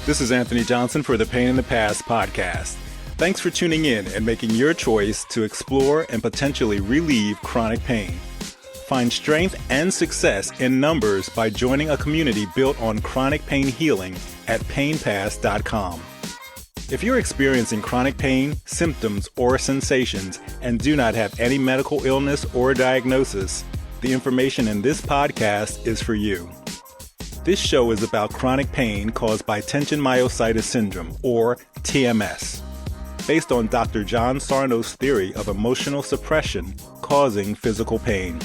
This is Anthony Johnson for the Pain in the Past podcast. Thanks for tuning in and making your choice to explore and potentially relieve chronic pain. Find strength and success in numbers by joining a community built on chronic pain healing at painpass.com. If you're experiencing chronic pain, symptoms, or sensations and do not have any medical illness or diagnosis, the information in this podcast is for you. This show is about chronic pain caused by tension myositis syndrome, or TMS, based on Dr. John Sarno's theory of emotional suppression causing physical pain.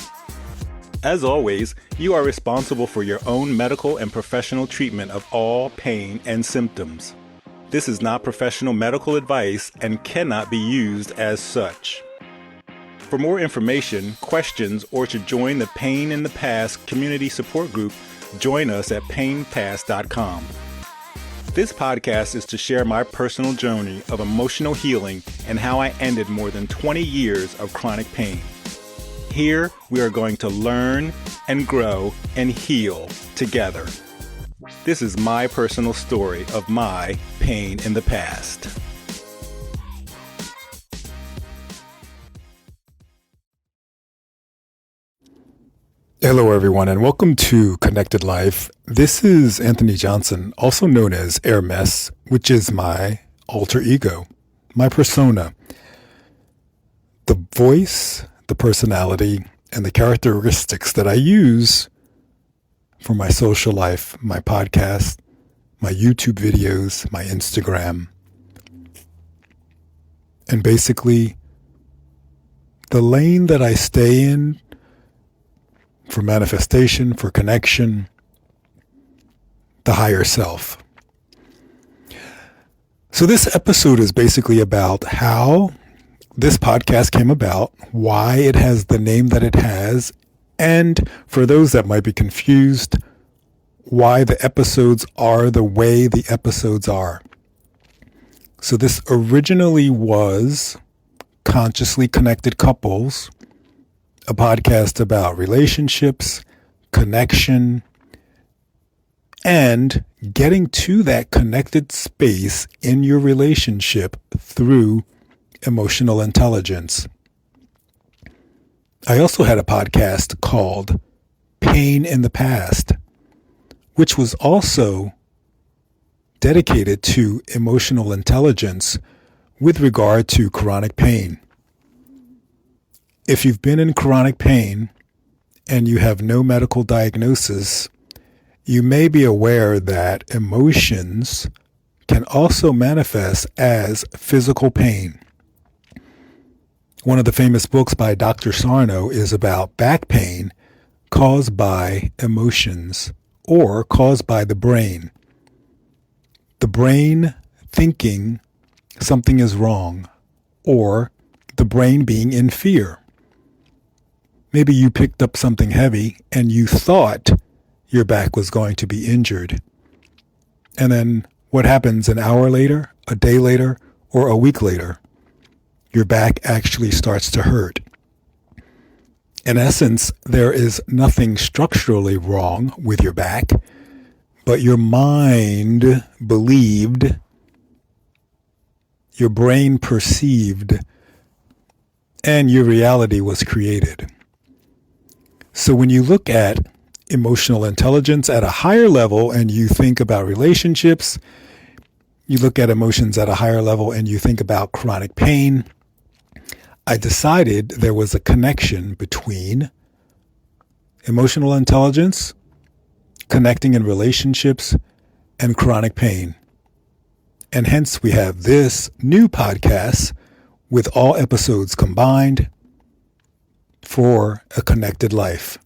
As always, you are responsible for your own medical and professional treatment of all pain and symptoms. This is not professional medical advice and cannot be used as such. For more information, questions, or to join the Pain in the Past community support group, join us at painpass.com. This podcast is to share my personal journey of emotional healing and how I ended more than 20 years of chronic pain. Here, we are going to learn and grow and heal together. This is my personal story of my pain in the past. Hello, everyone, and welcome to Connected Life. This is Anthony Johnson, also known as Hermes, which is my alter ego, my persona. The voice, the personality, and the characteristics that I use for my social life, my podcast, my YouTube videos, my Instagram, and basically the lane that I stay in for manifestation, for connection, the higher self. So this episode is basically about how this podcast came about, why it has the name that it has, and for those that might be confused, why the episodes are the way the episodes are. So this originally was Consciously Connected Couples, a podcast about relationships, connection, and getting to that connected space in your relationship through emotional intelligence. I also had a podcast called Pain in the Past, which was also dedicated to emotional intelligence with regard to chronic pain. If you've been in chronic pain and you have no medical diagnosis, you may be aware that emotions can also manifest as physical pain. One of the famous books by Dr. Sarno is about back pain caused by emotions or caused by the brain. The brain thinking something is wrong, or the brain being in fear. Maybe you picked up something heavy and you thought your back was going to be injured. And then what happens an hour later, a day later, or a week later? Your back actually starts to hurt. In essence, there is nothing structurally wrong with your back, but your mind believed, your brain perceived, and your reality was created. So when you look at emotional intelligence at a higher level and you think about relationships, you look at emotions at a higher level and you think about chronic pain, I decided there was a connection between emotional intelligence, connecting in relationships, and chronic pain. And hence we have this new podcast with all episodes combined for a connected life.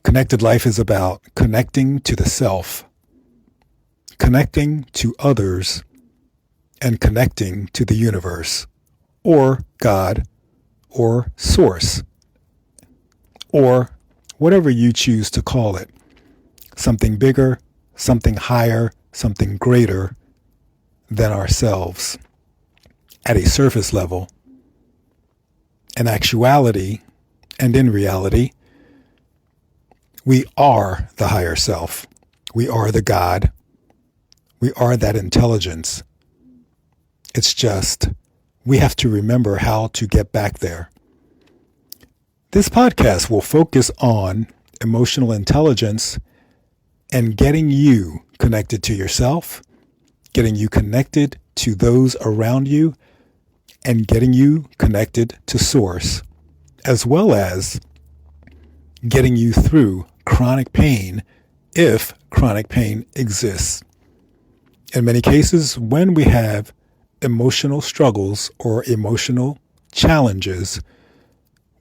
Connected life is about connecting to the self, connecting to others, and connecting to the universe, or God, or Source, or whatever you choose to call it. Something bigger, something higher, something greater than ourselves. At a surface level, in actuality and in reality, we are the higher self. We are the God. We are that intelligence. It's just we have to remember how to get back there. This podcast will focus on emotional intelligence and getting you connected to yourself, getting you connected to those around you, and getting you connected to Source, as well as getting you through chronic pain if chronic pain exists. In many cases, when we have emotional struggles or emotional challenges,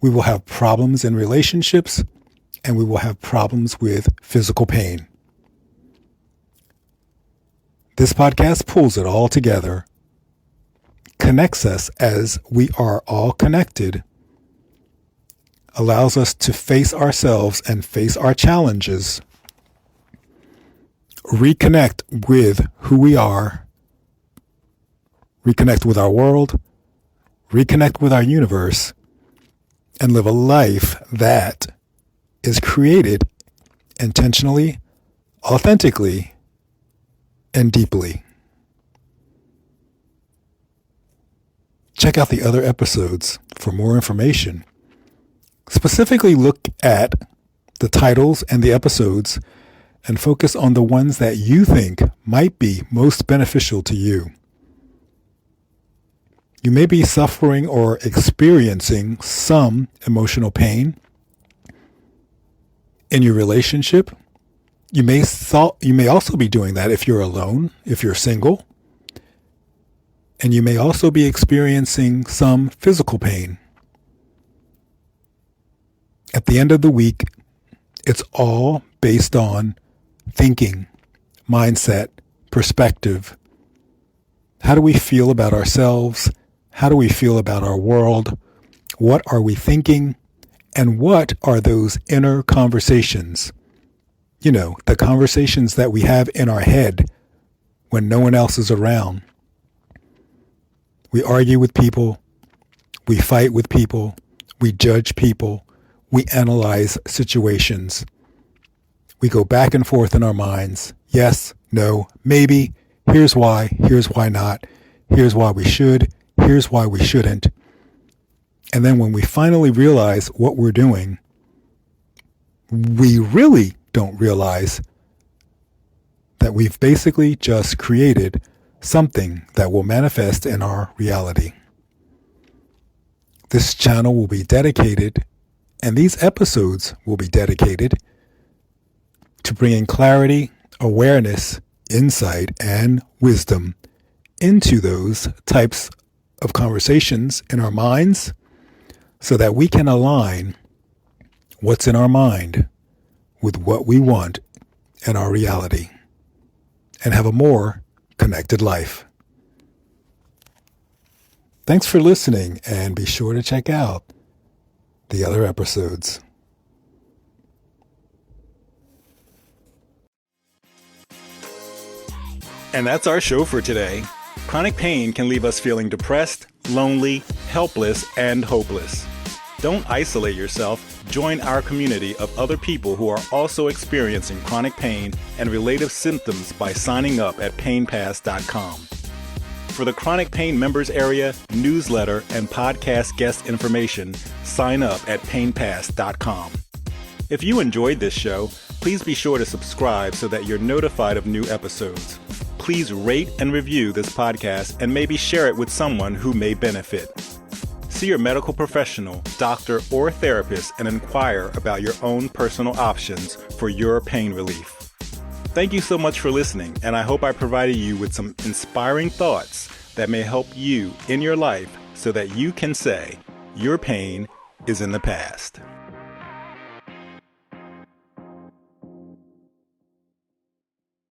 we will have problems in relationships and we will have problems with physical pain. This podcast pulls it all together, connects us as we are all connected, allows us to face ourselves and face our challenges, reconnect with who we are, reconnect with our world, reconnect with our universe, and live a life that is created intentionally, authentically, and deeply. Check out the other episodes for more information. Specifically look at the titles and the episodes and focus on the ones that you think might be most beneficial to you. You may be suffering or experiencing some emotional pain in your relationship. You may also be doing that if you're alone, if you're single. And you may also be experiencing some physical pain. At the end of the week, it's all based on thinking, mindset, perspective. How do we feel about ourselves? How do we feel about our world? What are we thinking? And what are those inner conversations? You know, the conversations that we have in our head when no one else is around. We argue with people. We fight with people. We judge people. We analyze situations. We go back and forth in our minds. Yes, no, maybe. Here's why not. Here's why we should. Here's why we shouldn't. And then when we finally realize what we're doing, we really don't realize that we've basically just created something that will manifest in our reality. This channel will be dedicated, and these episodes will be dedicated to bringing clarity, awareness, insight, and wisdom into those types of conversations in our minds so that we can align what's in our mind with what we want in our reality and have a more connected life. Thanks for listening, and be sure to check out the other episodes. And that's our show for today. Chronic pain can leave us feeling depressed, lonely, helpless, and hopeless. Don't isolate yourself. Join our community of other people who are also experiencing chronic pain and related symptoms by signing up at painpass.com. For the chronic pain members area, newsletter, and podcast guest information, sign up at painpass.com. If you enjoyed this show, please be sure to subscribe so that you're notified of new episodes. Please rate and review this podcast and maybe share it with someone who may benefit. See your medical professional, doctor, or therapist and inquire about your own personal options for your pain relief. Thank you so much for listening, and I hope I provided you with some inspiring thoughts that may help you in your life so that you can say your pain is in the past.